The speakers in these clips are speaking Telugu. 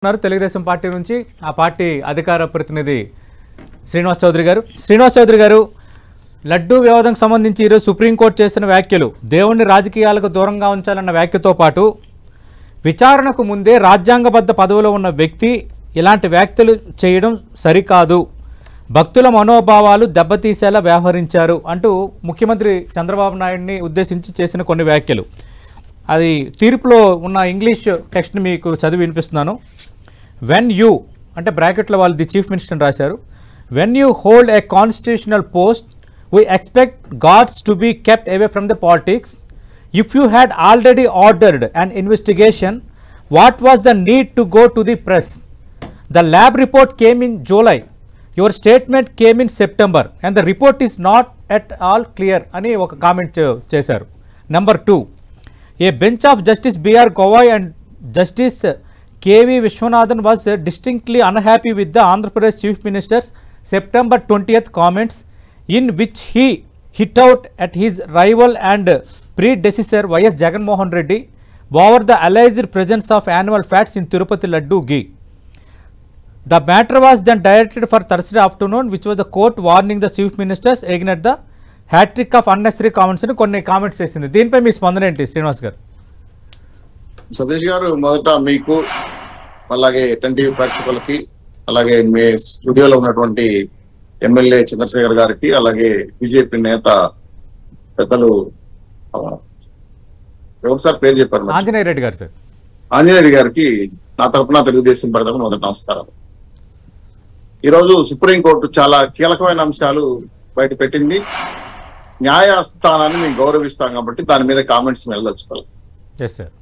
తెలుగుదేశం పార్టీ నుంచి ఆ పార్టీ అధికార ప్రతినిధి శ్రీనివాస్ చౌదరి గారు లడ్డూ వివాదంకి సంబంధించి ఈరోజు సుప్రీంకోర్టు చేసిన వ్యాఖ్యలు దేవుణ్ణి రాజకీయాలకు దూరంగా ఉంచాలన్న వ్యాఖ్యతో పాటు విచారణకు ముందే రాజ్యాంగబద్ధ పదవిలో ఉన్న వ్యక్తి ఇలాంటి వ్యాఖ్యలు చేయడం సరికాదు, భక్తుల మనోభావాలు దెబ్బతీసేలా వ్యవహరించారు అంటూ ముఖ్యమంత్రి చంద్రబాబు నాయుడిని ఉద్దేశించి చేసిన కొన్ని వ్యాఖ్యలు. అది తీర్పులో ఉన్న ఇంగ్లీష్ టెక్స్ట్ని మీకు చదివి వినిపిస్తున్నాను. వెన్ యూ అంటే బ్రాకెట్లో వాళ్ళు ది చీఫ్ మినిస్టర్ రాశారు. When you hold a constitutional post we expect gods to be kept away from the politics. If you had already ordered an investigation, what was the need to go to the press? The lab report came in July, your statement came in September and the report is not at all clear అని ఒక కామెంట్ చేశారు. Number 2, a bench of Justice B.R. Gavai and Justice K.V. Vishwanathan was distinctly unhappy with the Andhra Pradesh Chief Minister's September 20th comments, in which he hit out at his rival and predecessor Y.S. Jagan Mohan Reddy over the alleged presence of animal fats in Tirupati Laddu ghee. The matter was then directed for Thursday afternoon, which was the court warning the Chief Ministers against the hattrick of unnecessary comments అని కొన్ని కామెంట్స్ చేసింది. దీనిపై మీ స్పందన ఏంటి శ్రీనివాస్ గారు? సతీష్ గారు, మొదట మీకు అలాగే ఎన్టీవీ ప్రేక్షకులకి అలాగే మీ స్టూడియోలో ఉన్నటువంటి ఎమ్మెల్యే చంద్రశేఖర్ గారికి అలాగే బీజేపీ నేత పెద్దలు ఎవరు సార్ పేరు చెప్పారు? ఆంజనేయ రెడ్డి గారు. సార్ ఆంజనేయ రెడ్డి గారికి నా తరపున తెలుగుదేశం తరపున మొదటి నమస్కారం. ఈరోజు సుప్రీంకోర్టు చాలా కీలకమైన అంశాలు బయట పెట్టింది. న్యాయస్థానాన్ని మేము గౌరవిస్తాం కాబట్టి దాని మీద కామెంట్స్ వెళ్ళదలుచుకోవాలి.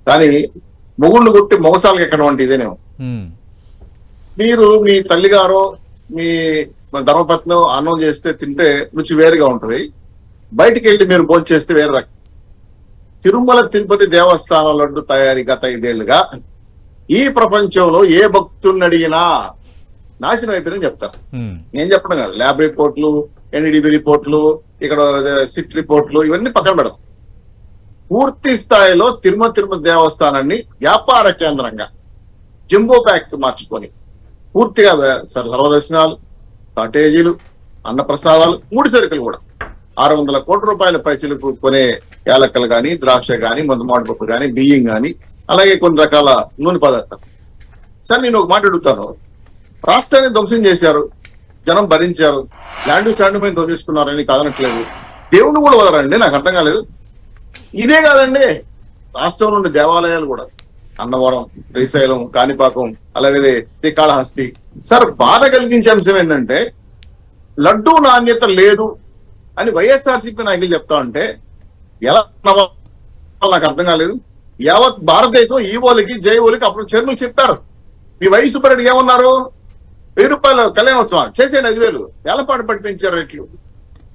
కానీ మొగుళ్ళు కొట్టి మొగసాలకు ఎక్కడం ఇదేనేమో. మీరు మీ తల్లిగారో మీ ధర్మపత్ని అన్నం చేస్తే తింటే రుచి వేరుగా ఉంటది, బయటికి వెళ్ళి మీరు భోజనం చేస్తే వేరే రకం. తిరుమల తిరుపతి దేవస్థానం లడ్డు తయారీ గత 5 ఏళ్లుగా ఈ ప్రపంచంలో ఏ భక్తుడిని అడిగినా నాశనం అయిపోయిందని చెప్తారు. నేను చెప్పడం కాదు, ల్యాబ్ రిపోర్ట్లు, ఎన్డీడీబీ రిపోర్ట్లు, ఇక్కడ సిట్ రిపోర్ట్లు ఇవన్నీ పక్కన పెడదాం. పూర్తి స్థాయిలో తిరుమల దేవస్థానాన్ని వ్యాపార కేంద్రంగా జంబో ప్యాక్ మార్చుకొని పూర్తిగా సర్వదర్శనాలు, కాటేజీలు, అన్నప్రసాదాలు, ముడి సరుకులు కూడా 600 కోట్ల రూపాయల పైచలకు కొనే యాలక్కలు కానీ, ద్రాక్ష కానీ, మందుమాడి పప్పు కానీ, బియ్యం కానీ, అలాగే కొన్ని రకాల నూనె పదార్థాలు. సార్ నేను ఒక మాట అడుగుతాను, రాష్ట్రాన్ని ధ్వంసం చేశారు, జనం భరించారు, ల్యాండ్ పైన దోచేసుకున్నారని కాదనట్లేదు, దేవుణ్ణి కూడా వదలండి, నాకు అర్థం కాలేదు. ఇదే కాదండి, రాష్ట్రంలో ఉండే దేవాలయాలు కూడా అన్నవరం, శ్రీశైలం, కాణిపాకం, అలాగే శ్రీకాళహస్తి. సార్ బాధ కలిగించే అంశం ఏంటంటే లడ్డూ నాణ్యత లేదు అని వైఎస్ఆర్సీపీ నాయకులు చెప్తా ఉంటే ఎలా నాకు అర్థం కాలేదు. యావత్ భారతదేశం ఈవోలకి జైవోలకి అప్పుడు చైర్మన్ చెప్పారు. మీ వై సుబ్బారెడ్డి ఏమన్నారు? 1000 రూపాయలు కళ్యాణోత్సవం చేసేయండి, 5,000 వేలపాటు పట్టించారు రేట్లు.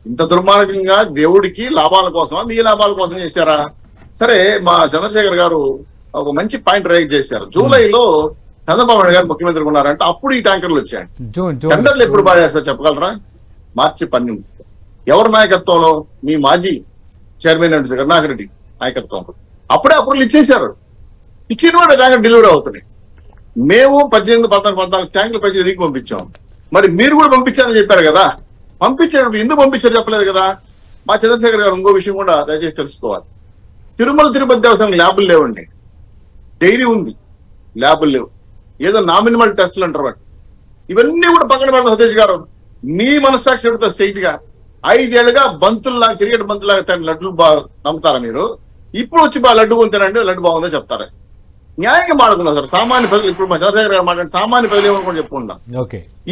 ఇంత దుర్మార్గంగా దేవుడికి లాభాల కోసమా మీ లాభాల కోసం చేశారా? సరే, మా చంద్రశేఖర్ గారు ఒక మంచి పాయింట్ రైజ్ చేశారు. జూలైలో చంద్రబాబు నాయుడు గారు ముఖ్యమంత్రిగా ఉన్నారంటే అప్పుడు ఈ ట్యాంకర్లు వచ్చాయి. టెండర్లు ఎప్పుడు పాడారు సార్ చెప్పగలరా? మార్చి 12. ఎవరి నాయకత్వంలో? మీ మాజీ చైర్మన్ కరుణాకర్ రెడ్డి నాయకత్వంలో అప్పుడే అప్రూవల్ ఇచ్చేశారు. ఇచ్చిన వాడు ట్యాంకర్ డెలివరీ అవుతున్నాయి. మేము 18, 14 ట్యాంకులు పైకి నీకు పంపించాం. మరి మీరు కూడా పంపించారని చెప్పారు కదా, పంపించేటప్పుడు ఎందుకు పంపించారు చెప్పలేదు కదా. మా చంద్రశేఖర్ గారు ఇంకో విషయం కూడా దయచేసి తెలుసుకోవాలి. తిరుమల తిరుపతి దేవస్థానం ల్యాబులు లేవండి, డైరీ ఉంది, ల్యాబులు లేవు, ఏదో నామినల్ టెస్టులు అంటారు వాటి. ఇవన్నీ కూడా పక్కన పెడతాం. సతీష్ గారు, మీ మనస్సాక్షి పెడతా స్ట్రైట్ గా 5 ఏళ్లుగా బంతుల్లాగా, క్రికెట్ బంతులాగా లడ్డులు నమ్ముతారా మీరు? ఇప్పుడు వచ్చి లడ్డు కొంతేనండి లడ్డు బాగుందో చెప్తారా? న్యాయంగా మాడుకున్నాం సార్. సామాన్య ప్రజలు ఇప్పుడు మా చంద్రశేఖర్ గారు మాట్లాడి సామాన్య ప్రజలు ఏమనుకోండి చెప్పుకుంటాం.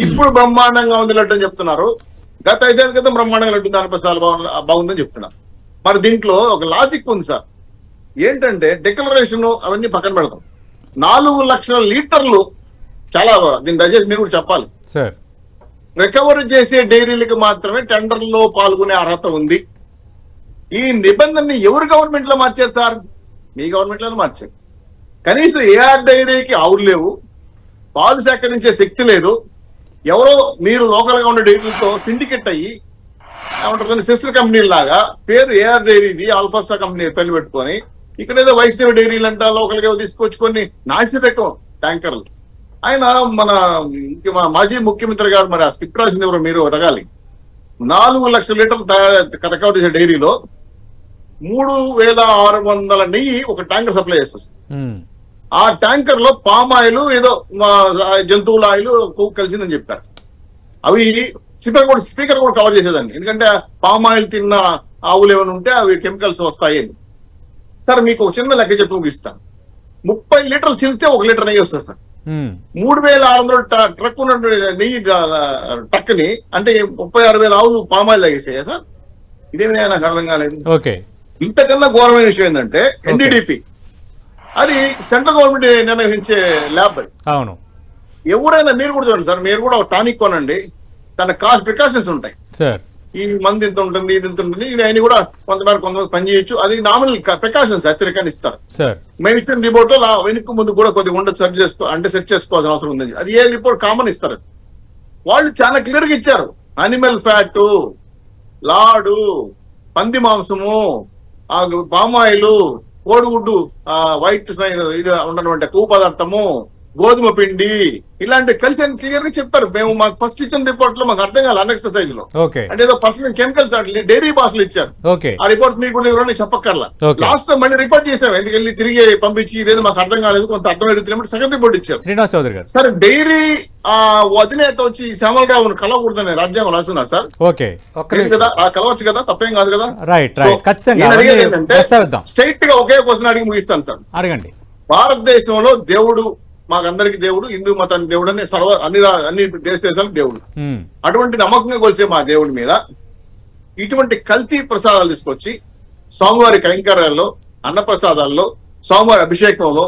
ఇప్పుడు బ్రహ్మాండంగా ఉంది లడ్డు అని చెప్తున్నారు. గత 5 ఏళ్ల క్రితం బ్రహ్మాండంగా లడ్డు దానిపస్తాలు బాగుందని చెప్తున్నారు. మరి దీంట్లో ఒక లాజిక్ ఉంది సార్. ఏంటంటే డిక్లరేషన్ అవన్నీ పక్కన పెడతాం. 4 లక్షల లీటర్లు చాలా, దీన్ని దయచేసి మీరు కూడా చెప్పాలి. రికవరీ చేసే డైరీలకు మాత్రమే టెండర్లో పాల్గొనే అర్హత ఉంది. ఈ నిబంధనని ఎవరు గవర్నమెంట్ లో మార్చారు సార్? మీ గవర్నమెంట్ లోనే మార్చారు. కనీసం ఏఆర్ డైరీకి ఆవులు లేవు, పాలు సేకరించే శక్తి లేదు. ఎవరో మీరు లోకల్ గా ఉండే డైరీలతో సిండికేట్ అయ్యి ఏమంటారు, సిస్టర్ కంపెనీ లాగా పేరు ఏఆర్ డైరీది, ఆల్ఫాస్టా కంపెనీ పేర్లు పెట్టుకొని ఇక్కడ ఏదో వైష్ణవ డైరీలు అంట లోకల్ గా తీసుకొచ్చుకొని నాసి రకం ట్యాంకర్లు ఆయన మన మాజీ ముఖ్యమంత్రి గారు మరి ఆ స్క్రిప్ట్ రాసింది ఎవరు మీరు అడగాలి. 4 లక్షల లీటర్లు రికవర్ చేసే డైరీలో 3,600 నెయ్యి ఒక ట్యాంకర్ సప్లై చేస్తుంది. ఆ ట్యాంకర్ లో పామాయిల్ ఏదో జంతువుల ఆయిల్ కొవ్వు కలిసిందని చెప్పారు. అవి స్పీకర్ కూడా కవర్ చేసేదాన్ని, ఎందుకంటే పామాయిల్ తిన్న ఆవులు ఏమైనా ఉంటే అవి కెమికల్స్ వస్తాయి అని. సార్ మీకు ఒక చిన్న లెక్క చెప్పి ముగిస్తాను. 30 లీటర్లు తిరిగితే 1 లీటర్ నెయ్యి వస్తుంది సార్. 3,600 ట్రక్ ఉన్న నెయ్యి ట్రక్ ని అంటే 36,000 ఆవులు పామాయిల్ తాగేసాయా సార్? ఇదేమైనా నాకు అర్థం కాలేదు. ఇంతకన్నా ఘోరమైన విషయం ఏంటంటే ఎన్డీడీపీ అది సెంట్రల్ గవర్నమెంట్ నిర్వహించే ల్యాబ్ అది. అవును, ఎవరైనా మీరు కూడా చూడండి సార్, మీరు కూడా ఒక టానిక్ కొనండి, తన కాస్ట్ ప్రికాషన్స్ ఉంటాయి సార్. ఈ మంది ఇంత ఉంటుంది, ఇది ఇంత ఉంటుంది, ఆయన కూడా కొంతమంది పని చేయొచ్చు. అది నామినల్ ప్రికాషన్స్ హెచ్చరికని ఇస్తారు సార్. మెడిసిన్ రిపోర్ట్ లో వెనుక ముందు కూడా కొద్దిగా ఉండదు, సెట్ చేసుకోవాల్సిన అవసరం ఉంది. అది ఏ రిపోర్ట్ కామన్ ఇస్తారు. వాళ్ళు చాలా క్లియర్ గా ఇచ్చారు. అనిమల్ ఫ్యాట్, లాడు, పంది మాంసము, పామాయిల్, కోడిగుడ్డు, వైట్ ఉన్నటువంటి కొవ్వు పదార్థము, గోధుమ పిండి, ఇలాంటి కలిసి అని క్లియర్ గా చెప్పారు. మేము మాకు ఫస్ట్ ఇచ్చిన రిపోర్ట్ లో మాకు అర్థం కాదు అన్ఎక్సర్సైజ్ లో, అంటే ఏదో పర్సనల్ కెమికల్స్ డైరీ భాషలు ఇచ్చారు. ఆ రిపోర్ట్స్ మీకు చెప్పక్కర్లా. లాస్ట్ లో మళ్ళీ రిపోర్ట్ చేసాం, ఎందుకెళ్ళి తిరిగి పంపించి ఇదేదో మాకు అర్థం కాలేదు, కొంత అర్థం అడుగుతున్నప్పుడు సెకండ్ రిపోర్ట్ ఇచ్చారు. శ్రీనివాస్ చౌదరి గారు సరే డైరీ అధినేత వచ్చి శ్యామలరావును కలవకూడదని రాజ్యాంగం రాస్తున్నారు సార్. కదా కలవచ్చు కదా, తప్పేం కాదు కదా. స్ట్రైట్ గా ఒకే క్వశ్చన్ అడిగి ముగిస్తాను సార్. అడగండి. భారతదేశంలో దేవుడు మాకందరికి దేవుడు, హిందూ మతానికి దేవుడు అని అన్ని దేశాలకు దేవుడు. అటువంటి నమ్మకంగా కొలిసే మా దేవుడి మీద ఇటువంటి కల్తీ ప్రసాదాలు తీసుకొచ్చి స్వామివారి కైంకర్యాల్లో, అన్న ప్రసాదాల్లో, స్వామివారి అభిషేకంలో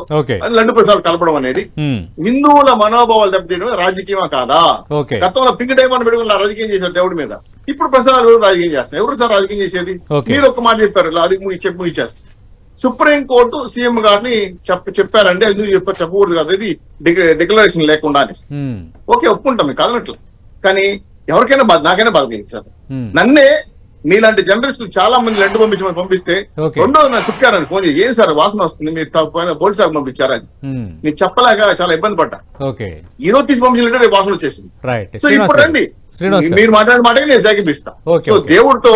లడ్డు ప్రసాదాలు కలపడం అనేది హిందువుల మనోభావాలు దెబ్బతీయడం రాజకీయమా కాదా? గతంలో పింక్ డైమండ్ పెట్టుకుని రాజకీయం చేశారు దేవుడి మీద, ఇప్పుడు ప్రసాదాలు రాజకీయం చేస్తారు. ఎవరు సార్ రాజకీయం చేసేది? మీరు ఒక మాట చెప్పారు, అది చెప్పు ఇచ్చేస్తారు. సుప్రీంకోర్టు సీఎం గారిని చెప్పారండి, ఎందుకు చెప్పకూడదు కదా, ఇది డిక్లరేషన్ లేకుండా అని. ఓకే, ఒప్పుకుంటాం, మీకు కాదనట్లు. కానీ ఎవరికైనా నాకైనా బాధ కలిగింది సార్. నన్నే మీలాంటి జర్నలిస్టులు చాలా మంది లడ్డు పంపిస్తే రెండో నాకు చుట్టారని ఫోన్ చేసి, ఏం సార్ వాసన వస్తుంది, మీరు బోల్డ్ సార్ పంపించారని. నేను చెప్పలేక చాలా ఇబ్బంది పడ్డా. ఈ రోజు తీసి పంపించిన రేపు వాసన వచ్చేసింది. సో ఇప్పుడు రండి, మీరు మాట్లాడిన మాటకి నేను సేకరిస్తా. సో దేవుడితో,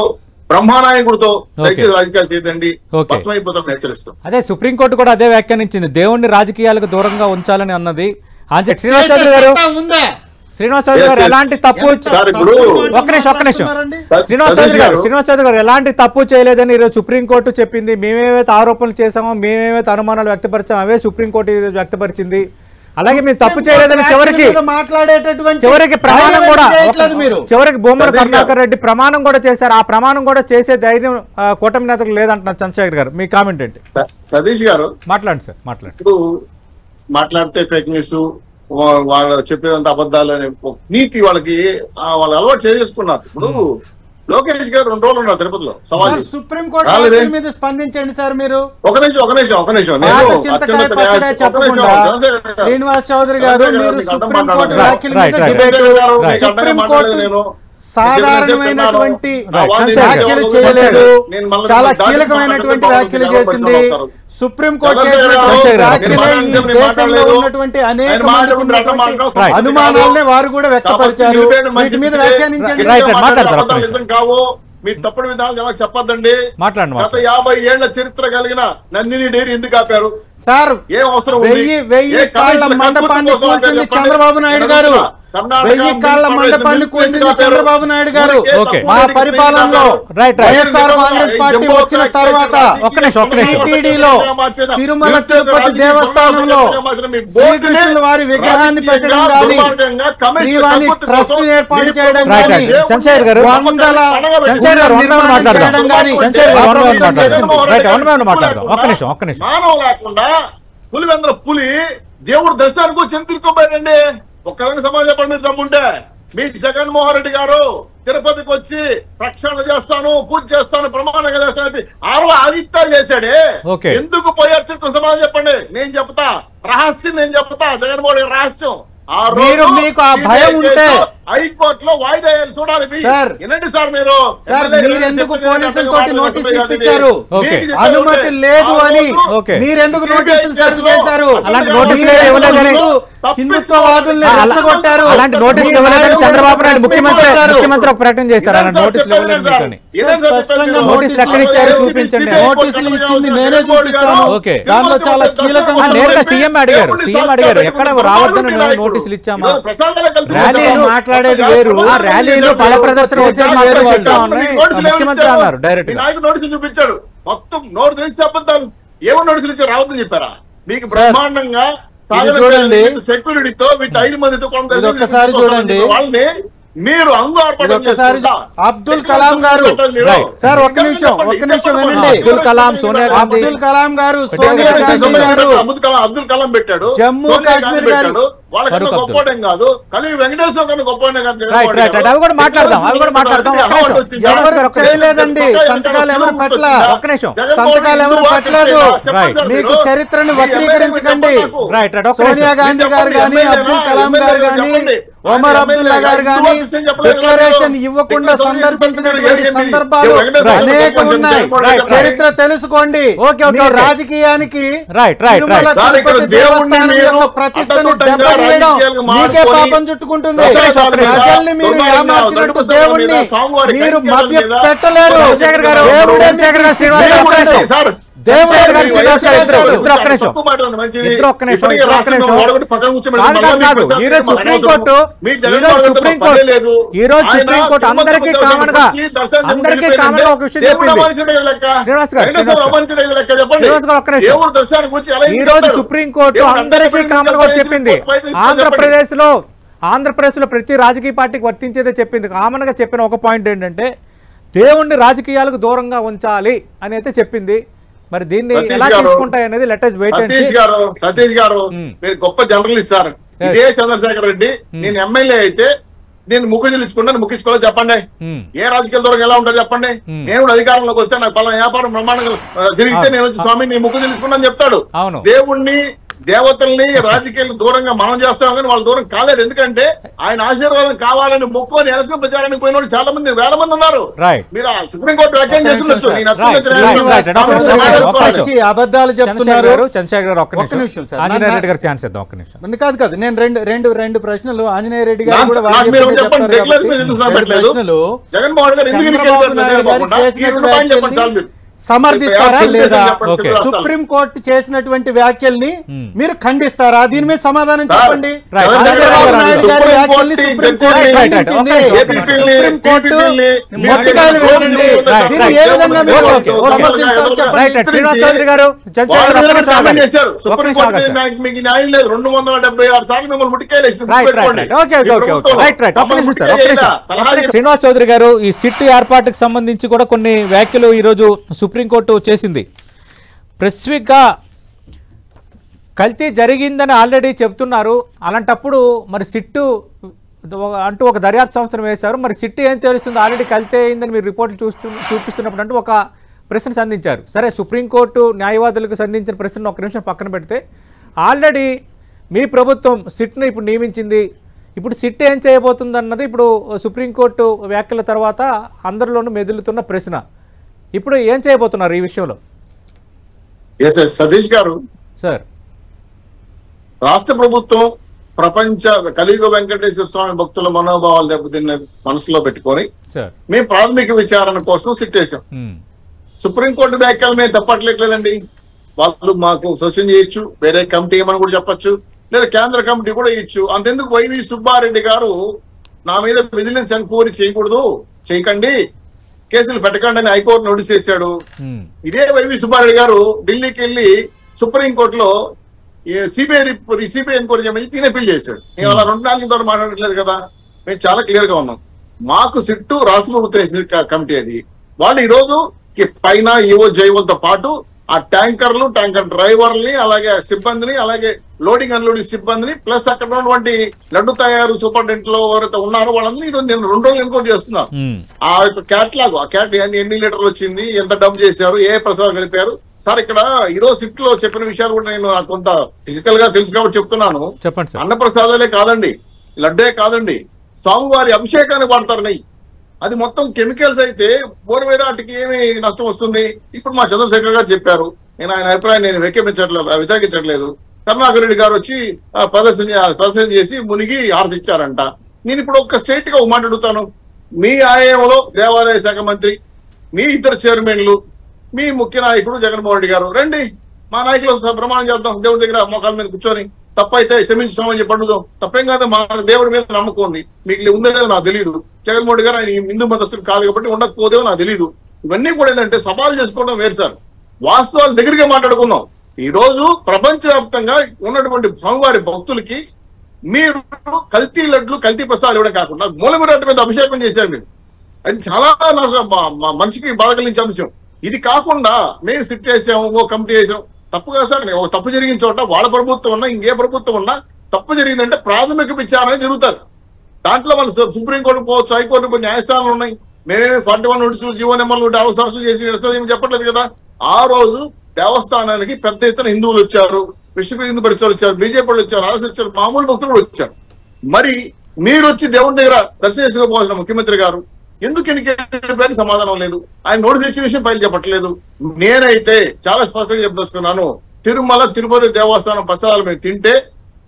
బ్రహ్మానాయకుడితో దయచేసి రాజకీయాలు చేయదండి, భస్మైపోతామని హెచ్చరిస్తాం. అదే సుప్రీంకోర్టు కూడా అదే వ్యాఖ్యానించింది, దేవుణ్ణి రాజకీయాలకు దూరంగా ఉంచాలని అన్నది. శ్రీనివాస్ చౌదరి గారు ఎలాంటి తప్పు, ఒక్క నిమిషం, శ్రీనివాస్ చౌదరి గారు ఎలాంటి తప్పు చేయలేదని ఈరోజు సుప్రీంకోర్టు చెప్పింది. మేమేవైతే ఆరోపణలు చేసామో, మేమేవైతే అనుమానాలు వ్యక్తపరిచామో అవే సుప్రీంకోర్టు ఈరోజు వ్యక్తపరిచింది. అలాగే మీరు తప్పు చేయలేదని చివరికి ప్రమాణం కూడా, చివరికి బొమ్మల కరుణాకర్ రెడ్డి ప్రమాణం కూడా చేశారు. ఆ ప్రమాణం కూడా చేసే ధైర్యం కూటమి నేతలకు లేదంటున్నారు చంద్రశేఖర్ గారు. మీ కామెంట్ ఏంటి? సతీష్ గారు మాట్లాడండి సార్. మాట్లాడితే ఫేక్ న్యూస్, వాళ్ళు చెప్పేదంత అబద్ధాలు అనే నీతి వాళ్ళకి వాళ్ళు అలవాటు చేసుకున్నారు. ఇప్పుడు లోకేష్ గారు 2 రోజులు ఉన్నారు తిరుపతిలో, సవాల్ సుప్రీంకోర్టు మీద స్పందించండి సార్. మీరు ఒక నిమిషం శ్రీనివాస్ చౌదరి గారు, మీరు సుప్రీంకోర్టు వ్యాఖ్యల మీద సుప్రీంకోర్టు సాధారణమైనటువంటి వ్యాఖ్యలు చేయలేదు, చాలా కీలకమైనటువంటి వ్యాఖ్యలు చేసింది. సుప్రీంకోర్టు దేశంలో ఉన్నటువంటి అనేక అనుమానాలనే వారు కూడా వ్యక్తపరిచారు. వీటి మీద వ్యాఖ్యానించండి. మీరు తప్పుడు విధానాలు చెప్పొద్దండి. గత 50 ఏళ్ల చరిత్ర కలిగిన నందిని డైరీ ఎందుకు ఆపారు సార్? ఏ అవసరం? 1000 కాళ్ల మండపాన్ని కూల్చింది చంద్రబాబు నాయుడు గారు. 1000 కాళ్ల మండపాన్ని కూల్చింది చంద్రబాబు నాయుడు గారు. మా పరిపాలనలో వైఎస్ఆర్ కాంగ్రెస్ పార్టీ వచ్చిన తర్వాత టీటీడీలో తిరుమల తిరుపతి దేవస్థానంలో శ్రీకృష్ణుల వారి విగ్రహాన్ని పెట్టడం కానీ, శ్రీవాణి ట్రస్ట్ ఏర్పాటు చేయడం కానీ, వందల చేయడం కానీ మానవం లేకుండా పులివెందుల పులి దేవుడు దర్శనానికి వచ్చి తిరుక్కోపోయాడండి. ఒక్కదానికి సమాజం చెప్పండి మీరు తమ్ముంటే. మీ జగన్మోహన్ రెడ్డి గారు తిరుపతికి వచ్చి ప్రక్షాళన చేస్తాను, పూజ చేస్తాను, ప్రమాణంగా చేస్తాను 6 ఆదిత్యాలు చేశాడే, ఎందుకు పోయారు తిరుగు సమాజం చెప్పండి. నేను చెప్తా రహస్యం, నేను చెప్తా జగన్మోహన్ రెడ్డి రహస్యం. మీకు ఆ భయం ఉంటే హైకోర్టులో వాయిదా చూడాలి. వినండి సార్, మీరు మీరెందుకు పోలీసులతోటి నోటీసులు ఇప్పించారు? అనుమతి లేదు అని మీరెందుకు నోటీసులు సర్వ్ చేశారు? అలాంటి నోటీసులు హిందుత్వవాదుల్ని రెచ్చగొట్టారు. అలాంటి నోటీసులు ఇవ్వలేదని చంద్రబాబు నాయుడు ముఖ్యమంత్రి ఒక ప్రకటన చేశారు. అలాంటి నోటీసులు ఇవ్వలేదు. నోటీసులు ఎక్కడ ఇచ్చారు చూపించండి. నోటీసులు ఇచ్చింది నేనే చూపిస్తాను. దాంట్లో చాలా కీలకంగా నేరుగా సీఎం అడిగారు ఎక్కడ రావద్దని నోటీసులు ఇచ్చామా? ర్యాలీలు మాట్లాడేది వేరు, ర్యాలీలు బల ప్రదర్శన ముఖ్యమంత్రి అన్నారు డైరెక్ట్. నోటీసులు చూపించాడు. మొత్తం నోరు తెలిసి అబద్ధాలు. ఏమో నోటీసులు ఇచ్చి రావద్దని చెప్పారా? మీకు బ్రహ్మాండంగా చూడండి, సెక్యూరిటీతో వీటి 5 మందితో ఒక్కసారి చూడండి. వాళ్ళని మీరు అబ్దుల్ కలాం గారు సార్ ఒక్క నిమిషం వినండి. అబ్దుల్ కలాం, సోనియా గాంధీ, అబ్దుల్ కలాం గారు, సోనియా గాంధీ గారు, అబ్దుల్ కలాం పెట్టాడు, జమ్మూ కాశ్మీర్ గారు, వాళ్ళకన్నా గొప్పవాడేం కాదు, కానీ వెంకటేశ్వర కన్నా గొప్పవాడే కాదు. అవి కూడా మాట్లాడదాం. ఎవరు చేయలేదండి సంతకాలు, ఎవరు పట్ల సంతకాలు ఎవరు పట్టలేదు. మీకు చరిత్రను వక్రీకరించకండి. సోనియా గాంధీ గారు కానీ, అబ్దుల్ కలాం గారు కానీ, ఒమర్ అబ్దుల్లా గారు కానీ డిక్లరేషన్ ఇవ్వకుండా సందర్శించినటువంటి సందర్భాలు అనేక ఉన్నాయి. చరిత్ర తెలుసుకోండి. రాజకీయానికి ప్రతిష్టను దెబ్బతీయడం మీకే పాపం చుట్టుకుంటుంది. ప్రజల్ని మీరు ఏమార్చినట్టు దేవుణ్ణి మీరు మభ్య పెట్టలేరు. సుప్రీంకోర్టు అందరికీ కామన్ గా ఒక విషయం చెప్పింది. ఈ రోజు సుప్రీంకోర్టు అందరికీ కామన్ గా చెప్పింది. ఆంధ్రప్రదేశ్ లో ప్రతి రాజకీయ పార్టీకి వర్తించేదే చెప్పింది. కామన్ గా చెప్పిన ఒక పాయింట్ ఏంటంటే దేవుణ్ణి రాజకీయాలకు దూరంగా ఉంచాలి అని అయితే చెప్పింది. మరి దీన్ని ఎలా తీసుకుంటాయి అనేది let us wait and see. Satish గారు మీరు గొప్ప జర్నలిస్ట్ సార్. ఇదే చంద్రశేఖర్ రెడ్డి నేను ఎమ్మెల్యే అయితే నేను ముక్కు చెల్లించుకున్నాను, ముక్కించుకోవాలి చెప్పండి. ఏ రాజకీయాల దూరం ఎలా ఉంటుందో చెప్పండి. నేను కూడా అధికారంలోకి వస్తే నాకు పలానా వ్యాపారం బ్రహ్మాండంగా జరిగితే నేను వచ్చి స్వామి నీ ముక్కు చెల్లించుకున్నాను చెప్తాడు. దేవుణ్ణి దేవతల్ని రాజకీయాలకు దూరంగా మనం చేస్తాం, కానీ వాళ్ళు దూరం కాలేరు. ఎందుకంటే ఆయన ఆశీర్వాదం కావాలని మొక్కుని ఎలక్షన్ ప్రచారానికి పోయిన వాళ్ళు చాలా మంది, వేల మంది ఉన్నారు. మీరు సుప్రీంకోర్టు వ్యాఖ్యానం చేస్తుండొచ్చు. అబద్ధాలు చెప్తున్నారు. ఒక్క నిమిషం సార్, ఆంజనేయ రెడ్డి గారు ఛాన్స్ ఇద్దాం. ఒక్క నిమిషం. కాదు నేను రెండు ప్రశ్నలు ఆంజనేయ రెడ్డి గారు కూడా సమర్థిస్తారా లేదా? సుప్రీం కోర్టు చేసినటువంటి వ్యాఖ్యల్ని మీరు ఖండిస్తారా? దీని మీద సమాధానం చెప్పండి. చంద్రబాబు నాయుడు గారి వ్యాఖ్యల్ని సుప్రీం కోర్టు మొట్టకాయలు వేసింది. దీన్ని ఏ విధంగా మీరు శ్రీనివాస్ చౌదరి గారు శ్రీనివాస్ చౌదరి గారు ఈ సిట్ ఏర్పాటుకు సంబంధించి కూడా కొన్ని వ్యాఖ్యలు ఈ రోజు సుప్రీంకోర్టు చేసింది. స్పెసిఫిక్గా కల్తీ జరిగిందని ఆల్రెడీ చెప్తున్నారు. అలాంటప్పుడు మరి సిట్టు అంటూ ఒక దర్యాప్తు సంస్థను వేశారు. మరి సిట్టు ఏం తెలుస్తుంది? ఆల్రెడీ కల్తీ అయిందని మీరు రిపోర్ట్లు చూపిస్తున్నప్పుడు అంటూ ఒక ప్రశ్న సంధించారు. సరే, సుప్రీంకోర్టు న్యాయవాదులకు సంధించిన ప్రశ్నను ఒక నిమిషం పక్కన పెడితే, ఆల్రెడీ మీ ప్రభుత్వం సిట్ను ఇప్పుడు నియమించింది. ఇప్పుడు సిట్ ఏం చేయబోతుంది అన్నది ఇప్పుడు సుప్రీంకోర్టు వ్యాఖ్యల తర్వాత అందరిలోనూ మెదులుతున్న ప్రశ్న. ఇప్పుడు ఏం చేయబోతున్నారు ఈ విషయంలో? సతీష్ గారు సార్, రాష్ట్ర ప్రభుత్వం ప్రపంచ కలియుగ వెంకటేశ్వర స్వామి భక్తుల మనోభావాలు దెబ్బతిన్న మనసులో పెట్టుకొని మేము ప్రాథమిక విచారణ కోసం సిట్ వేసాం. సుప్రీంకోర్టు వ్యాఖ్యలు మేము తప్పట్లేదండి. వాళ్ళు మాకు సూచన చేయొచ్చు, వేరే కమిటీ ఏమని కూడా చెప్పచ్చు, లేదా కేంద్ర కమిటీ కూడా ఇచ్చు. అంతెందుకు వైవి సుబ్బారెడ్డి గారు నా మీద విజిలెన్స్ ఎంక్వైరీ చేయకూడదు, చేయకండి, కేసులు పెట్టకండి అని హైకోర్టు నోటీస్ చేశాడు. ఇదే వైవి సుబ్బారెడ్డి గారు ఢిల్లీకి వెళ్ళి సుప్రీంకోర్టులో సిబిఐ ఎంక్వైరీ చేయమని ఈయన అప్పీల్ చేశాడు. మేము అలా 2-4 తోటి మాట్లాడట్లేదు కదా. మేము చాలా క్లియర్ గా ఉన్నాం. మాకు సిట్టు రాష్ట్ర ప్రభుత్వం వేసిన కమిటీ అది. వాళ్ళు ఈ రోజు పైన ఈవో జైవోలతో పాటు ఆ ట్యాంకర్ డ్రైవర్ని, అలాగే సిబ్బందిని, అలాగే లోడింగ్ అన్లోడింగ్ సిబ్బందిని, ప్లస్ అక్కడ ఉన్నటువంటి లడ్డు తయారు సూపరింటెండెంట్ లో ఎవరైతే ఉన్నారో వాళ్ళని నేను 2 రోజులు ఎన్కౌంటర్ చేస్తున్నాను. ఆ క్యాట్లాగ్, ఆ క్యాట్ ఎన్ని లీటర్లు వచ్చింది, ఎంత డబ్బు చేశారు, ఏ ప్రసాదం కలిపారు. సార్, ఇక్కడ ఈరోజు సిట్ లో చెప్పిన విషయాలు కూడా నేను కొంత ఫిజికల్ గా తెలుసు కాబట్టి చెప్తున్నాను. చెప్పండి సార్. అన్నప్రసాదాలే కాదండి, లడ్డే కాదండి, స్వామివారి అభిషేకానికి వాడతారు నెయ్యి. అది మొత్తం కెమికల్స్ అయితే బోర్వేరాటికి ఏమి నష్టం వస్తుంది? ఇప్పుడు మా చంద్రశేఖర్ గారు చెప్పారు. నేను ఆయన అభిప్రాయం నేను వ్యతిరేకించట్లేదు. కరుణాకర్ రెడ్డి గారు వచ్చి ప్రదర్శన చేసి మునిగి హారతి ఇచ్చారంట. నేను ఇప్పుడు ఒక స్టేట్ గా ఒక మాట అడుగుతాను. మీ ఆయంలో దేవాదాయ శాఖ మంత్రి, మీ ఇద్దరు చైర్మన్లు, మీ ముఖ్య నాయకుడు జగన్మోహన్ రెడ్డి గారు రండి, మా నాయకులు ప్రమాణం చేద్దాం దేవుడి దగ్గర మోకాల మీద కూర్చొని. తప్పైతే క్షమించుకోమని చెప్పి అడుగుదాం. తప్పేం కాదు, మా దేవుడి మీద నమ్మకం ఉంది. మీకు ఉందో లేదో నాకు తెలియదు. జగన్మోహన్ రెడ్డి గారు ఆయన హిందూ మతస్థులు కాదు కాబట్టి ఉండకపోతే నాకు తెలియదు. ఇవన్నీ కూడా ఏంటంటే సవాల్ చేసుకోవడం వేరు సార్. వాస్తవాలు దగ్గరగా మాట్లాడుకుందాం. ఈ రోజు ప్రపంచవ్యాప్తంగా ఉన్నటువంటి స్వామివారి భక్తులకి మీరు కల్తీ లడ్లు, కల్తీ ప్రసాదాలు ఇవ్వడం కాకుండా మూలమరాటి మీద అభిషేకం చేశారు మీరు. అది చాలా మనిషికి బాధ కలిగించే అంశం. ఇది కాకుండా మేము సిట్ వేసాము, ఓ కమిటీ వేసాం. తప్పు కాదు సార్. ఒక తప్పు జరిగిన చోట వాళ్ళ ప్రభుత్వం ఉన్నా ఇంకే ప్రభుత్వం ఉన్నా తప్పు జరిగిందంటే ప్రాథమిక విచారణ జరుగుతుంది. దాంట్లో మన సుప్రీంకోర్టు పోవచ్చు, హైకోర్టు న్యాయస్థానాలు ఉన్నాయి. మేమే 41 నోటీసులు, జీవో నెంబర్లు, అవసరాలు చేసి ఏమి చెప్పట్లేదు కదా. ఆ రోజు దేవస్థానానికి పెద్ద ఎత్తున హిందువులు వచ్చారు, విశ్వ హిందూ పరిచయాలు వచ్చారు, బీజేపీ వాళ్ళు వచ్చారు, ఆర్ఎస్ వచ్చారు, మామూలు భక్తులు కూడా వచ్చారు. మరి మీరు వచ్చి దేవుని దగ్గర దర్శనం చేసుకోవాల్సిన ముఖ్యమంత్రి గారు ఎందుకు ఎన్నికైన సమాధానం లేదు? ఆయన నోటీస్ ఇచ్చిన విషయం పైన చెప్పట్లేదు. నేనైతే చాలా స్పష్టంగా చెప్పదలుచుకున్నాను. తిరుమల తిరుపతి దేవస్థానం ప్రసాదాలు మేము తింటే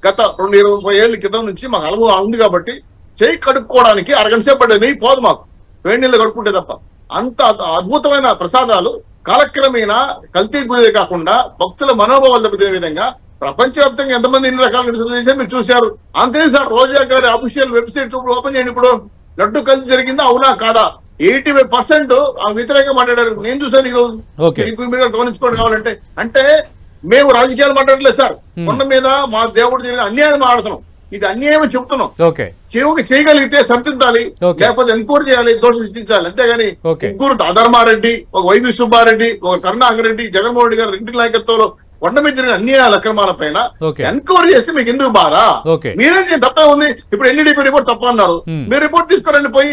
గత 20-30 ఏళ్ల క్రితం నుంచి మాకు అనుభవం ఉంది కాబట్టి చేయి కడుక్కోవడానికి అరగంట సేపు పడ్డది. నెయ్యి పోదు మాకు, వేడి నీళ్ళు కడుక్కుంటే తప్ప. అంత అద్భుతమైన ప్రసాదాలు కాలక్రమేణా కల్తీ గురిదే కాకుండా భక్తుల మనోభావాలు దెబ్బతినే విధంగా ప్రపంచవ్యాప్తంగా ఎంతమంది ఇన్ని రకాల నిరసనలు చేశారు మీరు చూశారు. అంతే సార్. రోజా గారి అఫీషియల్ వెబ్సైట్ ఓపెన్ చేయండి. ఇప్పుడు లడ్డు కల్తీ జరిగిందా అవునా కాదా? 85% వ్యతిరేకంగా మాట్లాడారు. నేను చూసాను ఈ రోజు. మీరు గమనించుకోవడం కావాలంటే అంటే మేము రాజకీయాలు మాట్లాడలేదు సార్. కొండ మీద మా దేవుడు జరిగిన అన్యాయం మాట్లాడుతున్నాం. ఇది అన్యాయం చెప్తున్నాం. చేయగలిగితే సరిదిద్దాలి, లేకపోతే ఎంక్వైరీ చేయాలి, దోషం శిక్షించాలి. అంతేగాని ముగ్గురు అధర్మారెడ్డి, ఒక వైవి సుబ్బారెడ్డి, ఒక కరుణాకర్ రెడ్డి, జగన్మోహన్ రెడ్డి గారు ఇంటి నాయకత్వంలో కొండ మీద జరిగిన అన్యాయాల అక్రమాల పైన ఎంక్వైరీ చేస్తే మీకు ఎందుకు బాధ? మీరేం తప్పే ఉంది. ఇప్పుడు ఎన్డీడీపీ రిపోర్ట్ తప్ప అన్నారు. మీరు రిపోర్ట్ తీసుకురండి పోయి.